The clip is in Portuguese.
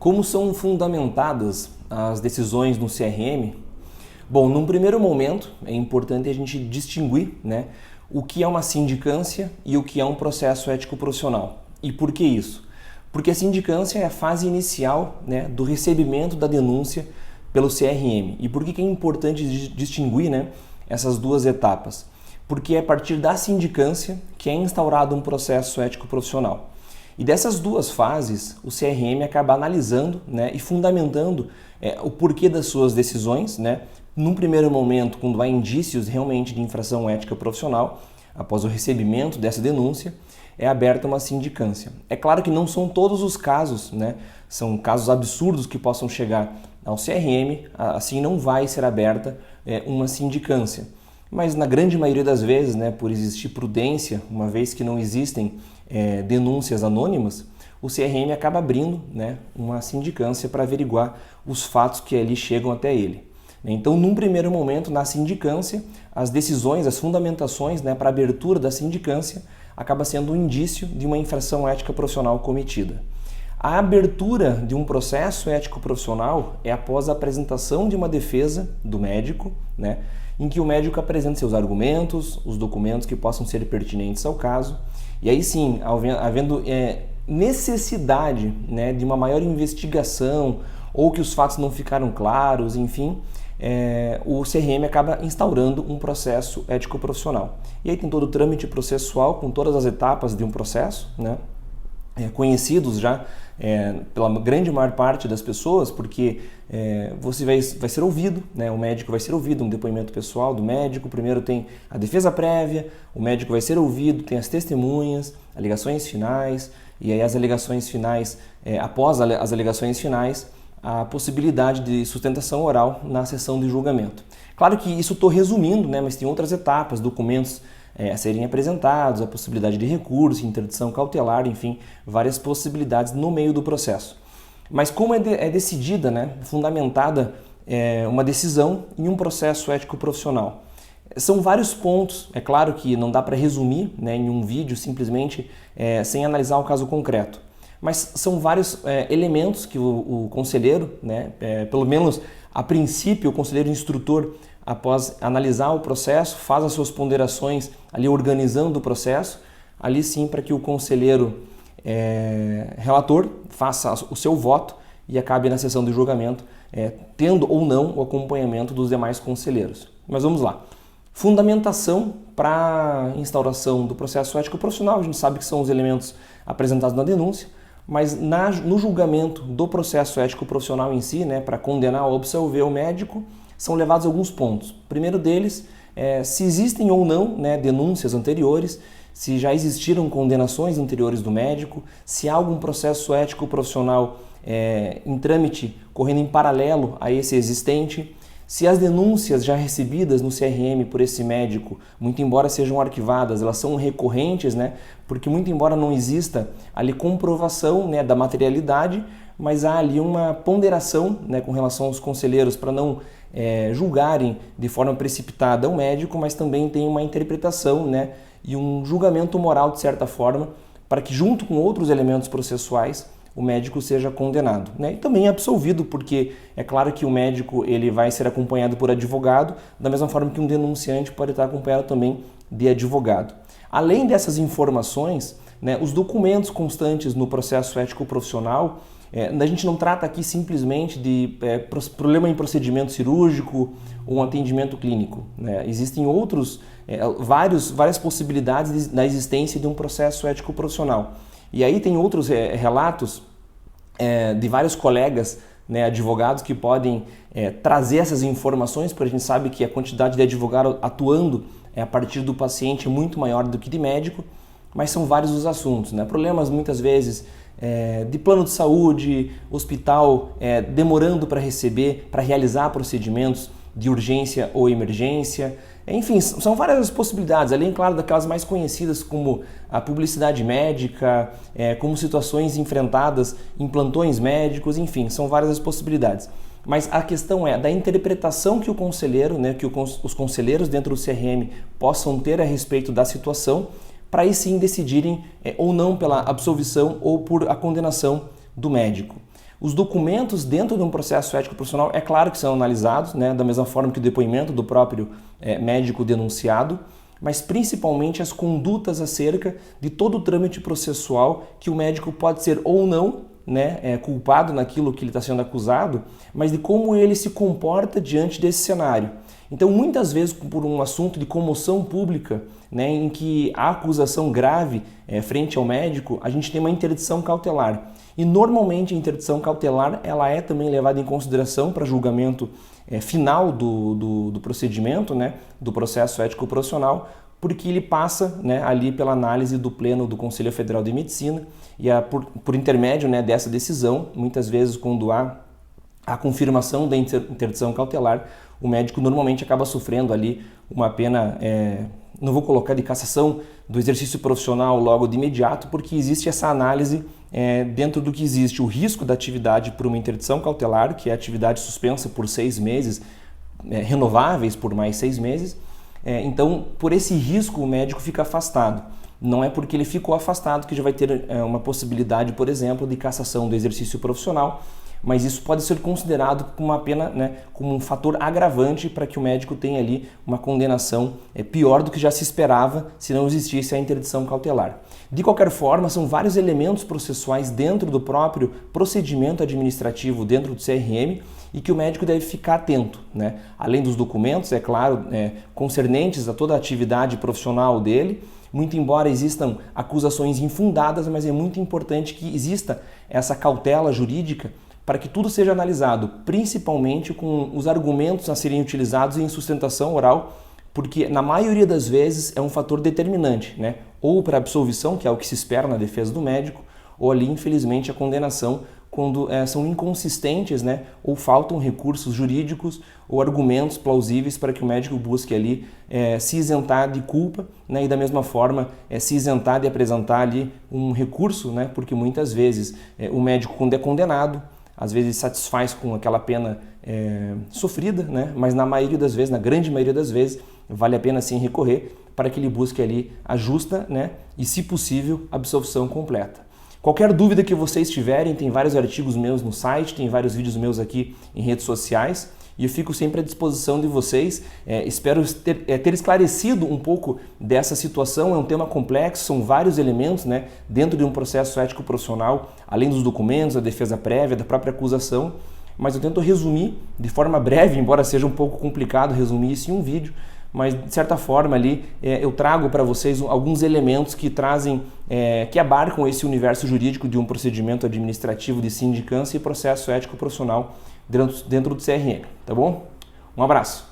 Como são fundamentadas as decisões no CRM? Bom, num primeiro momento é importante a gente distinguir, o que é uma sindicância e o que é um processo ético profissional. E por que isso? Porque a sindicância é a fase inicial, do recebimento da denúncia pelo CRM. E por que é importante distinguir, essas duas etapas? Porque é a partir da sindicância que é instaurado um processo ético profissional. E dessas duas fases, o CRM acaba analisando e fundamentando o porquê das suas decisões. Num primeiro momento, quando há indícios realmente de infração ética profissional, após o recebimento dessa denúncia, é aberta uma sindicância. É claro que não são todos os casos, são casos absurdos que possam chegar ao CRM, assim não vai ser aberta uma sindicância. Mas na grande maioria das vezes, por existir prudência, uma vez que não existem denúncias anônimas, o CRM acaba abrindo uma sindicância para averiguar os fatos que ali chegam até ele. Então, num primeiro momento, na sindicância, as decisões, as fundamentações para a abertura da sindicância acaba sendo um indício de uma infração ética profissional cometida. A abertura de um processo ético profissional é após a apresentação de uma defesa do médico, em que o médico apresenta seus argumentos, os documentos que possam ser pertinentes ao caso, e aí sim, havendo necessidade de uma maior investigação ou que os fatos não ficaram claros, enfim, o CRM acaba instaurando um processo ético profissional. E aí tem todo o trâmite processual com todas as etapas de um processo, conhecidos já pela grande maior parte das pessoas, porque você vai ser ouvido, o médico vai ser ouvido, um depoimento pessoal do médico, primeiro tem a defesa prévia, o médico vai ser ouvido, tem as testemunhas, alegações finais, e aí as alegações finais, após as alegações finais, a possibilidade de sustentação oral na sessão de julgamento. Claro que isso estou resumindo, mas tem outras etapas, documentos a serem apresentados, a possibilidade de recurso, interdição cautelar, enfim, várias possibilidades no meio do processo. Mas como é decidida, fundamentada uma decisão em um processo ético profissional? São vários pontos, é claro que não dá para resumir em um vídeo simplesmente sem analisar o caso concreto. Mas são vários elementos que o conselheiro, pelo menos a princípio o conselheiro instrutor, após analisar o processo, faz as suas ponderações ali organizando o processo, ali sim para que o conselheiro relator faça o seu voto e acabe na sessão de julgamento tendo ou não o acompanhamento dos demais conselheiros. Mas vamos lá. Fundamentação para a instauração do processo ético profissional, a gente sabe que são os elementos apresentados na denúncia, mas no julgamento do processo ético profissional em si, para condenar ou absolver o médico, são levados alguns pontos. O primeiro deles é se existem ou não denúncias anteriores, se já existiram condenações anteriores do médico, se há algum processo ético profissional em trâmite correndo em paralelo a esse existente, se as denúncias já recebidas no CRM por esse médico, muito embora sejam arquivadas, elas são recorrentes, porque muito embora não exista ali comprovação da materialidade, mas há ali uma ponderação com relação aos conselheiros para não julgarem de forma precipitada o médico, mas também tem uma interpretação e um julgamento moral de certa forma para que junto com outros elementos processuais o médico seja condenado. E também absolvido, porque é claro que o médico ele vai ser acompanhado por advogado, da mesma forma que um denunciante pode estar acompanhado também de advogado. Além dessas informações, os documentos constantes no processo ético profissional, a gente não trata aqui simplesmente de problema em procedimento cirúrgico ou um atendimento clínico. Existem várias possibilidades da existência de um processo ético profissional. E aí tem outros relatos de vários colegas advogados que podem trazer essas informações, porque a gente sabe que a quantidade de advogado atuando a partir do paciente é muito maior do que de médico, mas são vários os assuntos. Problemas muitas vezes de plano de saúde, hospital demorando para realizar procedimentos de urgência ou emergência. Enfim, são várias as possibilidades, além, claro, daquelas mais conhecidas como a publicidade médica, como situações enfrentadas em plantões médicos, enfim, são várias as possibilidades. Mas a questão é da interpretação que o conselheiro, que os conselheiros dentro do CRM possam ter a respeito da situação, para aí sim decidirem ou não pela absolvição ou por a condenação do médico. Os documentos dentro de um processo ético profissional, é claro que são analisados, né, da mesma forma que o depoimento do próprio médico denunciado, mas principalmente as condutas acerca de todo o trâmite processual que o médico pode ser ou não, né, culpado naquilo que ele está sendo acusado, mas de como ele se comporta diante desse cenário. Então, muitas vezes, por um assunto de comoção pública, né, em que há acusação grave frente ao médico, a gente tem uma interdição cautelar. E normalmente a interdição cautelar ela é também levada em consideração para julgamento final do procedimento, né, do processo ético profissional, porque ele passa, né, ali pela análise do Pleno do Conselho Federal de Medicina e por intermédio, né, dessa decisão, muitas vezes quando há a confirmação da interdição cautelar, o médico normalmente acaba sofrendo ali uma pena, não vou colocar de cassação do exercício profissional logo de imediato, porque existe essa análise dentro do que existe o risco da atividade por uma interdição cautelar, que é a atividade suspensa por 6 meses, renováveis por mais 6 meses. Então, por esse risco, o médico fica afastado. Não é porque ele ficou afastado que já vai ter uma possibilidade, por exemplo, de cassação do exercício profissional, mas isso pode ser considerado como uma pena, né, como um fator agravante para que o médico tenha ali uma condenação pior do que já se esperava se não existisse a interdição cautelar. De qualquer forma, são vários elementos processuais dentro do próprio procedimento administrativo dentro do CRM e que o médico deve ficar atento, né? Além dos documentos, é claro, concernentes a toda a atividade profissional dele. Muito embora existam acusações infundadas, mas é muito importante que exista essa cautela jurídica para que tudo seja analisado, principalmente com os argumentos a serem utilizados em sustentação oral, porque na maioria das vezes é um fator determinante, né? Ou para a absolvição, que é o que se espera na defesa do médico, ou ali, infelizmente, a condenação quando são inconsistentes, né? Ou faltam recursos jurídicos ou argumentos plausíveis para que o médico busque ali se isentar de culpa, né? E da mesma forma se isentar de apresentar ali um recurso, né? Porque muitas vezes o médico, quando é condenado, às vezes satisfaz com aquela pena sofrida, né? Mas na maioria das vezes, na grande maioria das vezes, vale a pena sim recorrer para que ele busque ali a justa, né? E, se possível, absolvição completa. Qualquer dúvida que vocês tiverem, tem vários artigos meus no site, tem vários vídeos meus aqui em redes sociais e eu fico sempre à disposição de vocês. Espero ter esclarecido um pouco dessa situação. É um tema complexo, são vários elementos, né, dentro de um processo ético profissional, além dos documentos, da defesa prévia, da própria acusação, mas eu tento resumir de forma breve, embora seja um pouco complicado resumir isso em um vídeo, mas de certa forma ali eu trago para vocês alguns elementos que trazem, que abarcam esse universo jurídico de um procedimento administrativo de sindicância e processo ético profissional dentro do CRM, tá bom? Um abraço!